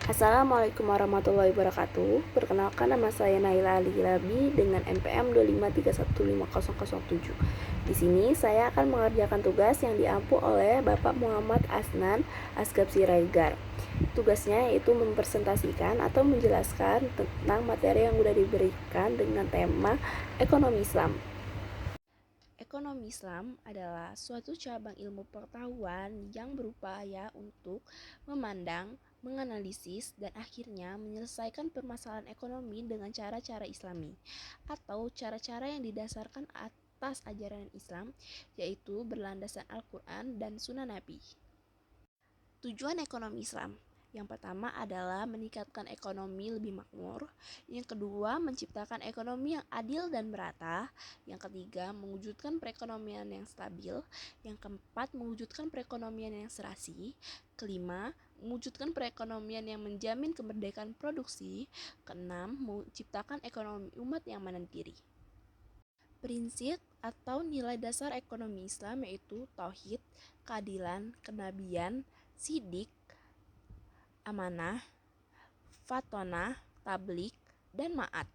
Assalamualaikum warahmatullahi wabarakatuh. Perkenalkan, nama saya Naila Ali Gilabi dengan NPM 253150007. Di sini saya akan mengerjakan tugas yang diampu oleh Bapak Muhammad Asnan Asgab Siregar. Tugasnya yaitu mempresentasikan atau menjelaskan tentang materi yang sudah diberikan dengan tema ekonomi Islam. Ekonomi Islam adalah suatu cabang ilmu pengetahuan yang berupaya untuk memandang, menganalisis, dan akhirnya menyelesaikan permasalahan ekonomi dengan cara-cara Islami atau cara-cara yang didasarkan atas ajaran Islam, yaitu berlandaskan Al-Quran dan Sunnah Nabi. Tujuan ekonomi Islam yang pertama adalah meningkatkan ekonomi lebih makmur. Yang kedua, menciptakan ekonomi yang adil dan merata. Yang ketiga, mewujudkan perekonomian yang stabil. Yang keempat, mewujudkan perekonomian yang serasi. Kelima, mewujudkan perekonomian yang menjamin kemerdekaan produksi. Keenam, menciptakan ekonomi umat yang mandiri. Prinsip atau nilai dasar ekonomi Islam yaitu tauhid, keadilan, kenabian, sidik, amanah, fatonah, tablik, dan ma'at.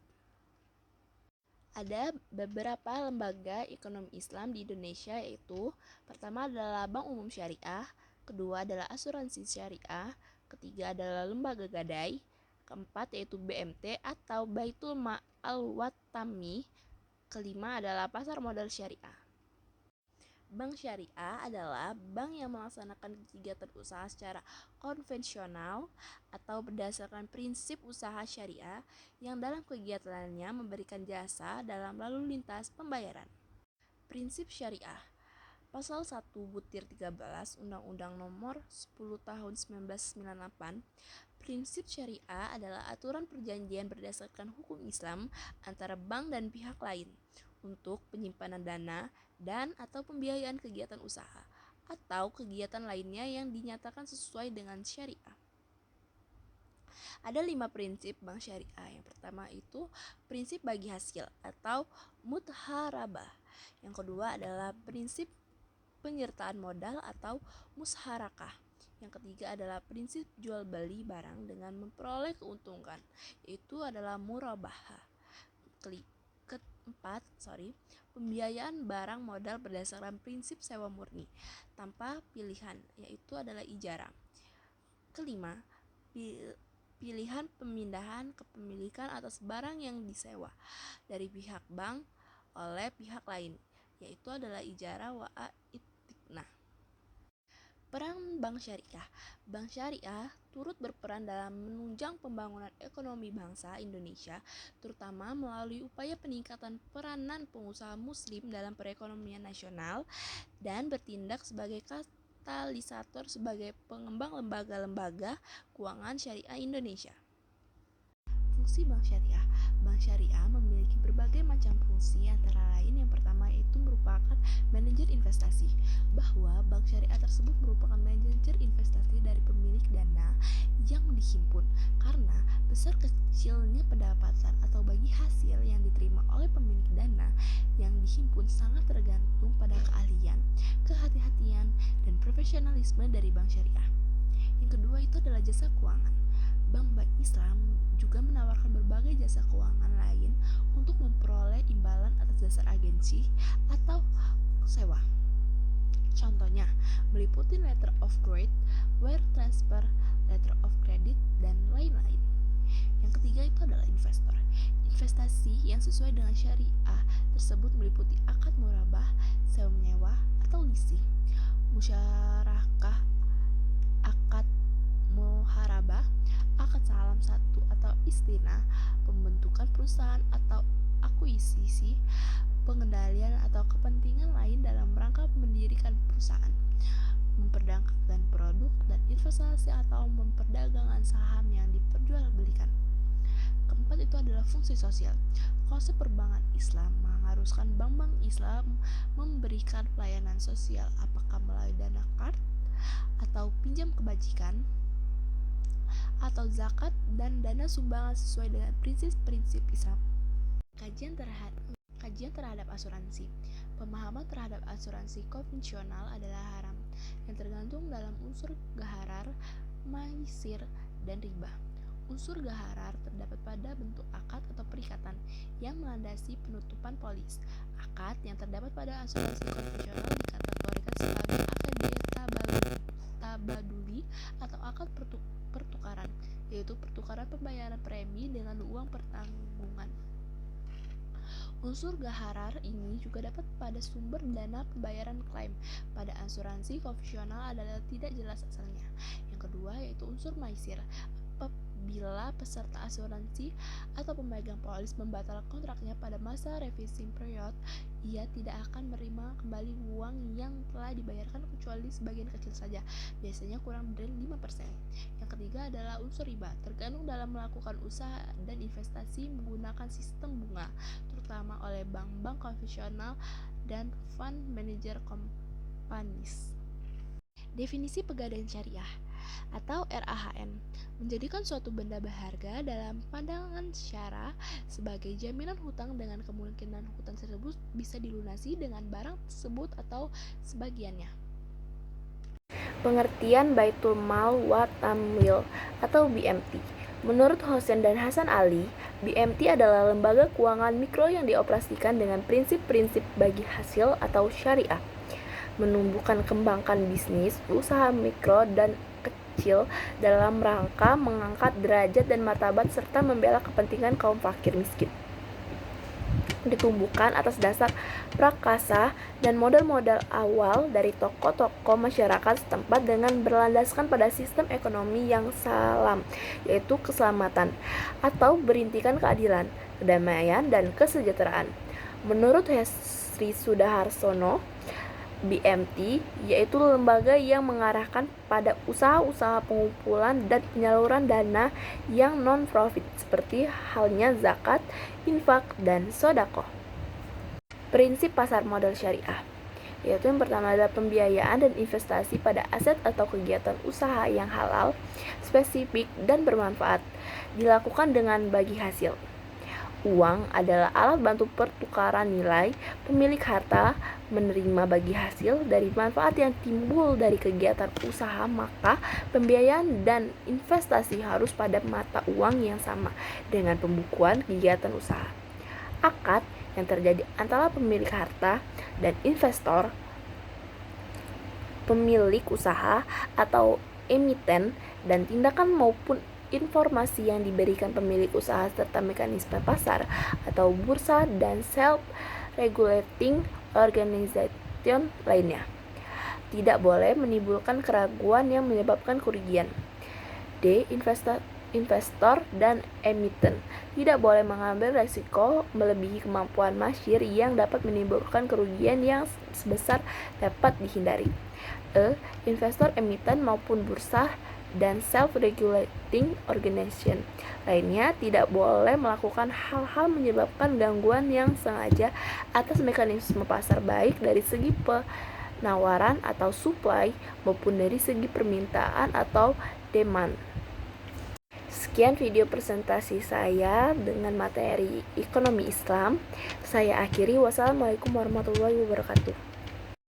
Ada beberapa lembaga ekonomi Islam di Indonesia, yaitu pertama adalah Bank Umum Syariah, kedua adalah Asuransi Syariah, ketiga adalah Lembaga Gadai, keempat yaitu BMT atau Baitul Ma'al Watami, kelima adalah Pasar Modal Syariah. Bank syariah adalah bank yang melaksanakan kegiatan usaha secara konvensional atau berdasarkan prinsip usaha syariah yang dalam kegiatannya memberikan jasa dalam lalu lintas pembayaran. Prinsip syariah Pasal 1 Butir 13 Undang-Undang Nomor 10 Tahun 1998, prinsip syariah adalah aturan perjanjian berdasarkan hukum Islam antara bank dan pihak lain untuk penyimpanan dana dan atau pembiayaan kegiatan usaha atau kegiatan lainnya yang dinyatakan sesuai dengan syariah. Ada 5 prinsip bank syariah. Yang pertama itu prinsip bagi hasil atau mudharabah. Yang kedua adalah prinsip penyertaan modal atau musyarakah. Yang ketiga adalah prinsip jual beli barang dengan memperoleh keuntungan, yaitu adalah murabahah. Keempat, pembiayaan barang modal berdasarkan prinsip sewa murni tanpa pilihan, yaitu adalah ijarah. Kelima, pilihan pemindahan kepemilikan atas barang yang disewa dari pihak bank oleh pihak lain, yaitu adalah ijarah wa itiknah. Peran Bank Syariah. Bank Syariah turut berperan dalam menunjang pembangunan ekonomi bangsa Indonesia, terutama melalui upaya peningkatan peranan pengusaha muslim dalam perekonomian nasional dan bertindak sebagai katalisator sebagai pengembang lembaga-lembaga keuangan syariah Indonesia. Fungsi Bank Syariah. Bank Syariah memiliki berbagai macam fungsi, antara lain yang pertama yaitu merupakan manajer investasi, bahwa bank syariah tersebut merupakan manajer investasi dari pemilik dana yang dihimpun karena besar kecilnya pendapatan atau bagi hasil yang diterima oleh pemilik dana yang dihimpun sangat tergantung pada keahlian, kehati-hatian, dan profesionalisme dari bank syariah. Yang kedua itu adalah jasa keuangan. Bank Islam juga menawarkan berbagai jasa keuangan lain untuk memperoleh imbalan atas dasar agensi atau sewa. Contohnya, meliputi letter of credit, wire transfer, letter of credit, dan lain-lain. Yang ketiga itu adalah investor. Investasi yang sesuai dengan syariah tersebut meliputi akad murabah, sewa menyewa, atau leasing, musyarakah, akad muharabah, akad salam satu atau istinah, pembentukan perusahaan atau akuisisi, pengendalian atau kepentingan lain dalam rangka mendirikan perusahaan, memperdagangkan produk, dan investasi atau memperdagangkan saham yang diperjualbelikan. Keempat itu adalah fungsi sosial. Konsep perbankan Islam mengharuskan bank-bank Islam memberikan pelayanan sosial, apakah melalui dana kard atau pinjam kebajikan atau zakat dan dana sumbangan sesuai dengan prinsip-prinsip Islam. Kajian terhadap asuransi. Pemahaman terhadap asuransi konvensional adalah haram yang tergantung dalam unsur gharar, maisir, dan riba. Unsur gharar terdapat pada bentuk akad atau perikatan yang melandasi penutupan polis. Akad yang terdapat pada asuransi konvensional dikategorikan sebagai akad tabaduli atau akad pertukaran, yaitu pertukaran pembayaran premi dengan uang pertanggungan. Unsur gharar ini juga dapat pada sumber dana pembayaran klaim. Pada asuransi konvensional adalah tidak jelas asalnya. Yang kedua yaitu unsur maisir. Apabila peserta asuransi atau pemegang polis membatalkan kontraknya pada masa revising period, ia tidak akan menerima kembali uang yang telah dibayarkan kecuali sebagian kecil saja, biasanya kurang dari 5%. Yang ketiga adalah unsur riba, tergantung dalam melakukan usaha dan investasi menggunakan sistem bunga, terutama oleh bank-bank konvensional dan fund manager companies. Definisi pegadaian syariah atau RAHN menjadikan suatu benda berharga dalam pandangan syara sebagai jaminan hutang dengan kemungkinan hutang tersebut bisa dilunasi dengan barang tersebut atau sebagiannya. Pengertian Baitul Mal wa Tamwil atau BMT. Menurut Hussein dan Hasan Ali, BMT adalah lembaga keuangan mikro yang dioperasikan dengan prinsip-prinsip bagi hasil atau syariah, menumbuhkan kembangkan bisnis, usaha mikro dan kecil dalam rangka mengangkat derajat dan martabat serta membela kepentingan kaum fakir miskin. Ditumbuhkan atas dasar prakasa dan modal-modal awal dari tokoh-tokoh masyarakat setempat dengan berlandaskan pada sistem ekonomi yang salam, yaitu keselamatan, atau berintikan keadilan, kedamaian, dan kesejahteraan. Menurut Hesri Sudaharsono, BMT yaitu lembaga yang mengarahkan pada usaha-usaha pengumpulan dan penyaluran dana yang non-profit seperti halnya zakat, infak, dan sodaqoh. Prinsip pasar modal syariah yaitu yang pertama adalah pembiayaan dan investasi pada aset atau kegiatan usaha yang halal, spesifik, dan bermanfaat, dilakukan dengan bagi hasil. Uang adalah alat bantu pertukaran nilai. Pemilik harta menerima bagi hasil dari manfaat yang timbul dari kegiatan usaha, maka pembiayaan dan investasi harus pada mata uang yang sama dengan pembukuan kegiatan usaha. Akad yang terjadi antara pemilik harta dan investor, pemilik usaha atau emiten, dan tindakan maupun informasi yang diberikan pemilik usaha serta mekanisme pasar atau bursa dan self-regulating organization lainnya tidak boleh menimbulkan keraguan yang menyebabkan kerugian. D. Investor dan emiten tidak boleh mengambil risiko melebihi kemampuan masyir yang dapat menimbulkan kerugian yang sebesar dapat dihindari. E. Investor, emiten maupun bursa dan self-regulating organization lainnya tidak boleh melakukan hal-hal menyebabkan gangguan yang sengaja atas mekanisme pasar, baik dari segi penawaran atau supply maupun dari segi permintaan atau demand. Sekian video presentasi saya dengan materi ekonomi Islam. Saya akhiri. Wassalamualaikum warahmatullahi wabarakatuh.